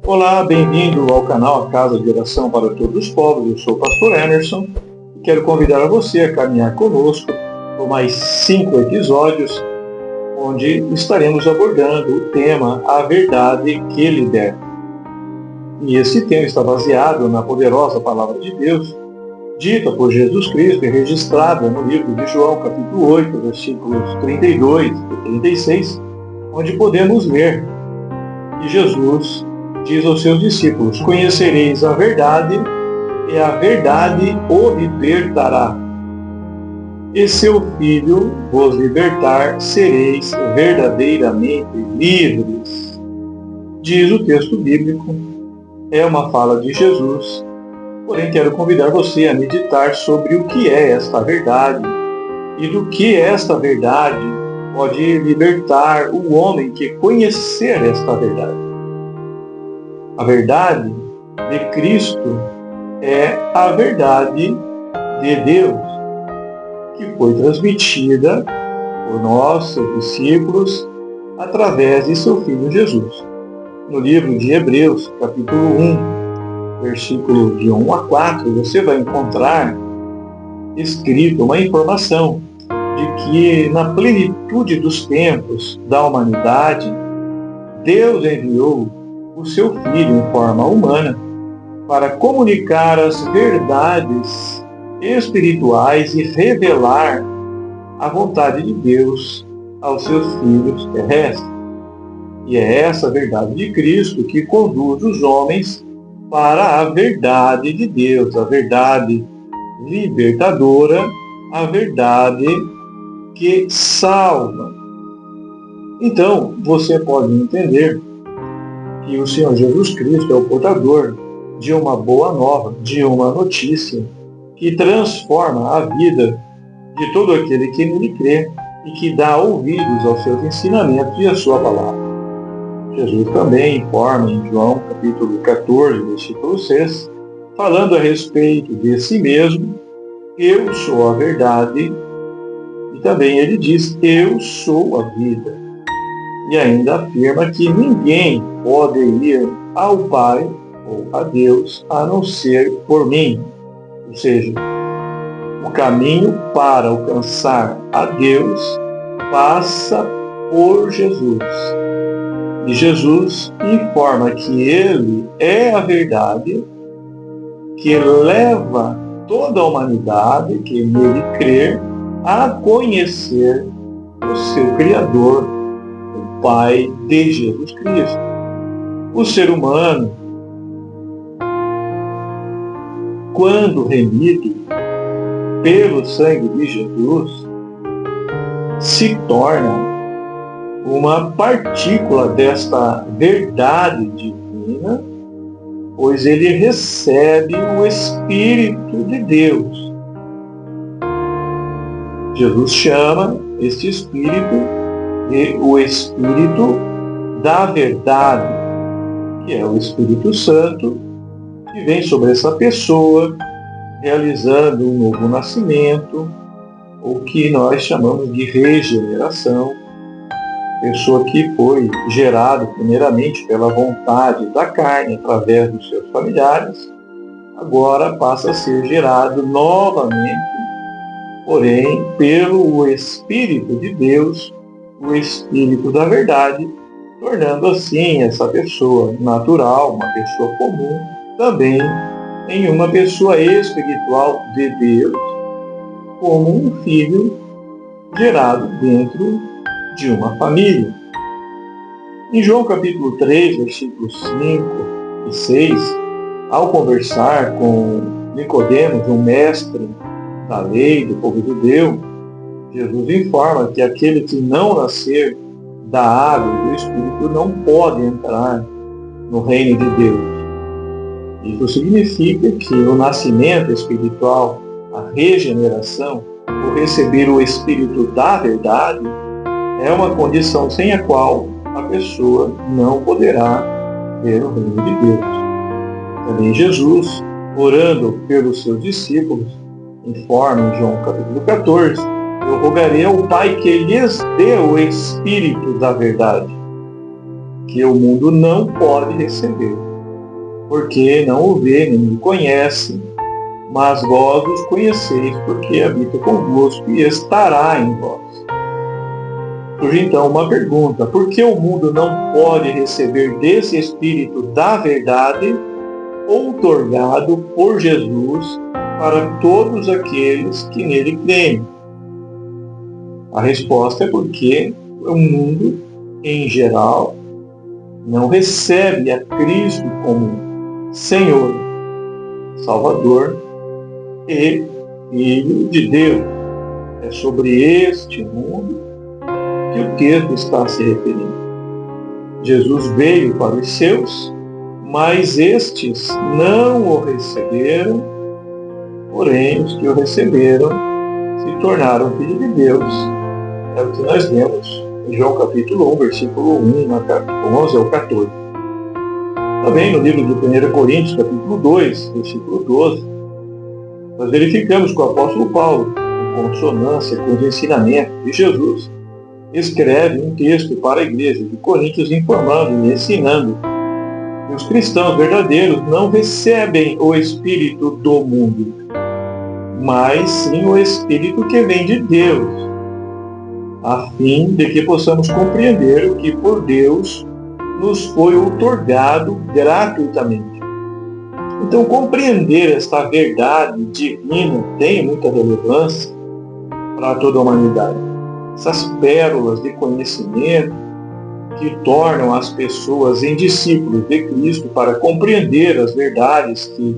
Olá, bem-vindo ao canal A Casa de Oração para Todos os Povos. Eu sou o pastor Emerson e quero convidar a você a caminhar conosco por mais 5 episódios, onde estaremos abordando o tema A Verdade que Liberta. E esse tema está baseado na poderosa Palavra de Deus, dita por Jesus Cristo e registrada no livro de João, capítulo 8, versículos 32 e 36, onde podemos ler que Jesus diz aos seus discípulos: conhecereis a verdade, e a verdade o libertará. E se o Filho vos libertar, sereis verdadeiramente livres. Diz o texto bíblico, é uma fala de Jesus, porém quero convidar você a meditar sobre o que é esta verdade e do que esta verdade pode libertar o homem que conhecer esta verdade. A verdade de Cristo é a verdade de Deus, que foi transmitida por nós, seus discípulos, através de seu Filho Jesus. No livro de Hebreus, capítulo 1, versículo de 1 a 4, você vai encontrar escrito uma informação de que na plenitude dos tempos da humanidade, Deus enviou o seu Filho em forma humana para comunicar as verdades espirituais e revelar a vontade de Deus aos seus filhos terrestres. E é essa verdade de Cristo que conduz os homens para a verdade de Deus, a verdade libertadora, a verdade que salva. Então, você pode entender que o Senhor Jesus Cristo é o portador de uma boa nova, de uma notícia que transforma a vida de todo aquele que nele crê e que dá ouvidos aos seus ensinamentos e à sua palavra. Jesus também informa em João capítulo 14, versículo 6, falando a respeito de si mesmo: eu sou a verdade, e também ele diz: eu sou a vida. E ainda afirma que ninguém pode ir ao Pai ou a Deus a não ser por mim. Ou seja, o caminho para alcançar a Deus passa por Jesus. E Jesus informa que Ele é a verdade, que leva toda a humanidade que nele crer a conhecer o seu Criador, o Pai de Jesus Cristo. O ser humano, quando remido pelo sangue de Jesus, se torna uma partícula desta verdade divina, pois ele recebe o Espírito de Deus. Jesus chama este Espírito de o Espírito da verdade, que é o Espírito Santo, que vem sobre essa pessoa, realizando um novo nascimento, o que nós chamamos de regeneração. Pessoa que foi gerada primeiramente pela vontade da carne, através dos seus familiares, agora passa a ser gerado novamente, porém, pelo Espírito de Deus, o Espírito da verdade, tornando assim essa pessoa natural, uma pessoa comum, também em uma pessoa espiritual de Deus, como um filho gerado dentro de uma família. Em João capítulo 3, versículos 5 e 6, ao conversar com Nicodemos, um mestre da lei do povo judeu, Jesus informa que aquele que não nascer da água e do Espírito não pode entrar no reino de Deus. Isso significa que o nascimento espiritual, a regeneração, o receber o Espírito da verdade, é uma condição sem a qual a pessoa não poderá ver o reino de Deus. Também Jesus, orando pelos seus discípulos, informa em João capítulo 14, eu rogarei ao Pai que lhes dê o Espírito da verdade, que o mundo não pode receber, porque não o vê nem o conhece, mas vós os conheceis, porque habita convosco e estará em vós. Surge então uma pergunta: por que o mundo não pode receber desse Espírito da verdade, outorgado por Jesus para todos aqueles que nele creem? A resposta é porque o mundo, em geral, não recebe a Cristo como Senhor, Salvador e Filho de Deus. É sobre este mundo que o texto está se referindo. Jesus veio para os seus, mas estes não o receberam, porém os que o receberam se tornaram filhos de Deus. É o que nós lemos em João capítulo 1, versículo 11 ao 14. Também no livro de 1 Coríntios, capítulo 2, versículo 12, nós verificamos que o apóstolo Paulo, em consonância com os ensinamentos de Jesus, escreve um texto para a igreja de Coríntios informando e ensinando que os cristãos verdadeiros não recebem o Espírito do mundo, mas sim o Espírito que vem de Deus, a fim de que possamos compreender o que por Deus nos foi outorgado gratuitamente. Então, compreender esta verdade divina tem muita relevância para toda a humanidade. Essas pérolas de conhecimento que tornam as pessoas em discípulos de Cristo para compreender as verdades que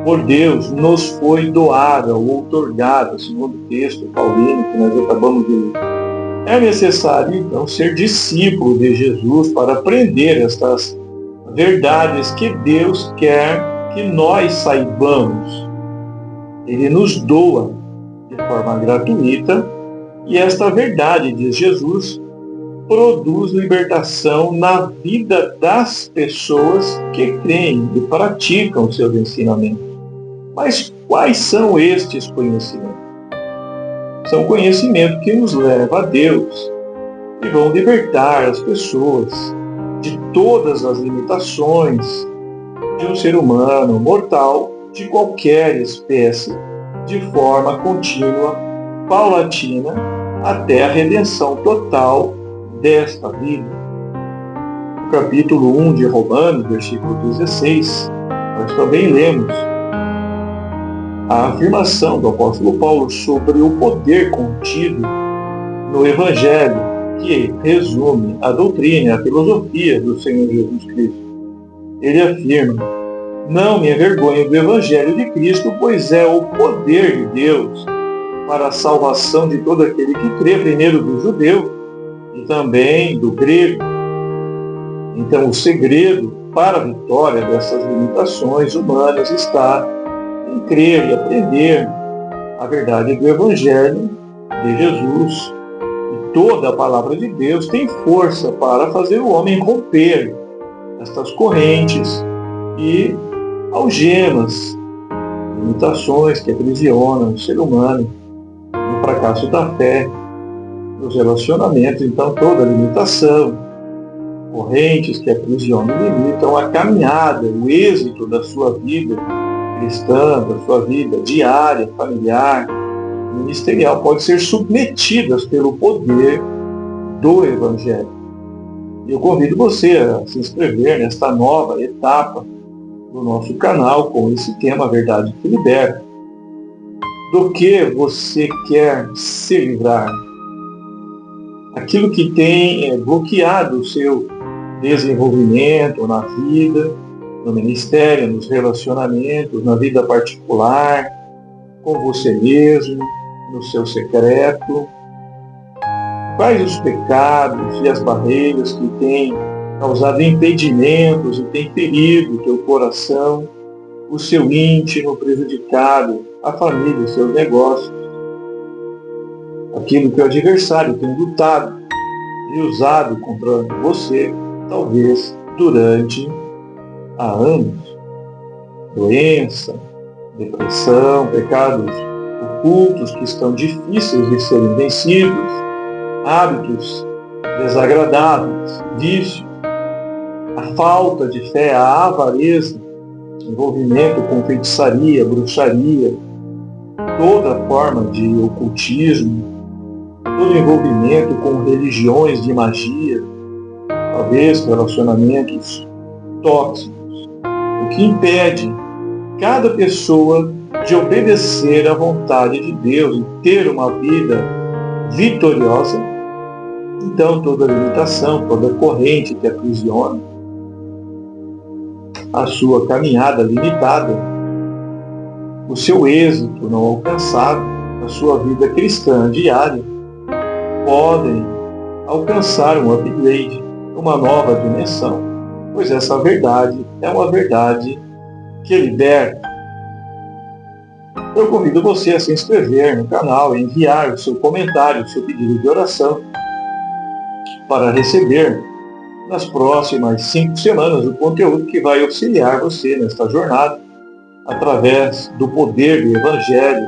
por Deus nos foi doada ou outorgada, segundo o texto paulino que nós acabamos de ler. É necessário, então, ser discípulo de Jesus para aprender estas verdades que Deus quer que nós saibamos. Ele nos doa de forma gratuita e esta verdade, diz Jesus, produz libertação na vida das pessoas que creem e praticam seus ensinamentos. Mas quais são estes conhecimentos? São conhecimentos que nos levam a Deus e vão libertar as pessoas de todas as limitações de um ser humano mortal de qualquer espécie, de forma contínua, paulatina, até a redenção total desta vida. No capítulo 1 de Romanos, versículo 16, nós também lemos a afirmação do apóstolo Paulo sobre o poder contido no Evangelho, que resume a doutrina e a filosofia do Senhor Jesus Cristo. Ele afirma: não me envergonho do Evangelho de Cristo, pois é o poder de Deus para a salvação de todo aquele que crê, primeiro do judeu e também do grego. Então, o segredo para a vitória dessas limitações humanas está em crer e aprender a verdade do Evangelho de Jesus. E toda a palavra de Deus tem força para fazer o homem romper estas correntes e algemas, limitações que aprisionam o ser humano no fracasso da fé, nos relacionamentos. Então, toda limitação, correntes que aprisionam e limitam a caminhada, o êxito da sua vida cristã, da sua vida diária, familiar, ministerial, pode ser submetidas pelo poder do Evangelho. E eu convido você a se inscrever nesta nova etapa do nosso canal com esse tema, a Verdade que Liberta. Do que você quer se livrar? Aquilo que tem bloqueado o seu desenvolvimento na vida, no ministério, nos relacionamentos, na vida particular, com você mesmo, no seu secreto. Quais os pecados e as barreiras que têm causado impedimentos e têm ferido o teu coração, o seu íntimo, prejudicado a família, os seus negócios? Aquilo que o adversário tem lutado e usado contra você, talvez durante há anos. Doença, depressão, pecados ocultos que estão difíceis de serem vencidos, hábitos desagradáveis, vícios, a falta de fé, a avareza, envolvimento com feitiçaria, bruxaria, toda forma de ocultismo, todo envolvimento com religiões de magia, talvez relacionamentos tóxicos, o que impede cada pessoa de obedecer à vontade de Deus e ter uma vida vitoriosa. Então toda limitação, toda corrente que aprisiona a sua caminhada limitada, o seu êxito não alcançado, a sua vida cristã diária, podem alcançar um upgrade, uma nova dimensão, pois essa verdade é uma verdade que liberta. Eu convido você a se inscrever no canal, enviar o seu comentário, o seu pedido de oração, para receber nas próximas 5 semanas o conteúdo que vai auxiliar você nesta jornada, através do poder do Evangelho,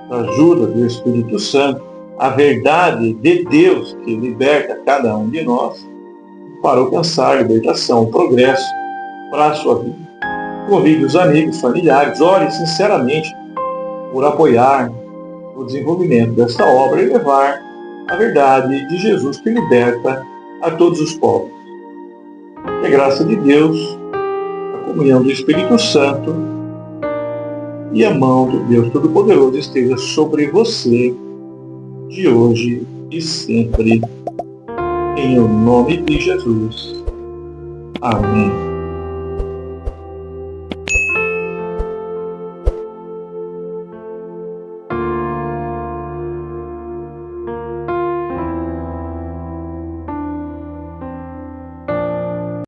da ajuda do Espírito Santo, a verdade de Deus que liberta cada um de nós, para alcançar libertação, progresso para a sua vida. Convide os amigos, familiares, ore sinceramente por apoiar o desenvolvimento desta obra e levar a verdade de Jesus que liberta a todos os povos. Que a graça de Deus, a comunhão do Espírito Santo e a mão do Deus Todo-Poderoso esteja sobre você de hoje e sempre. Em o nome de Jesus. Amém.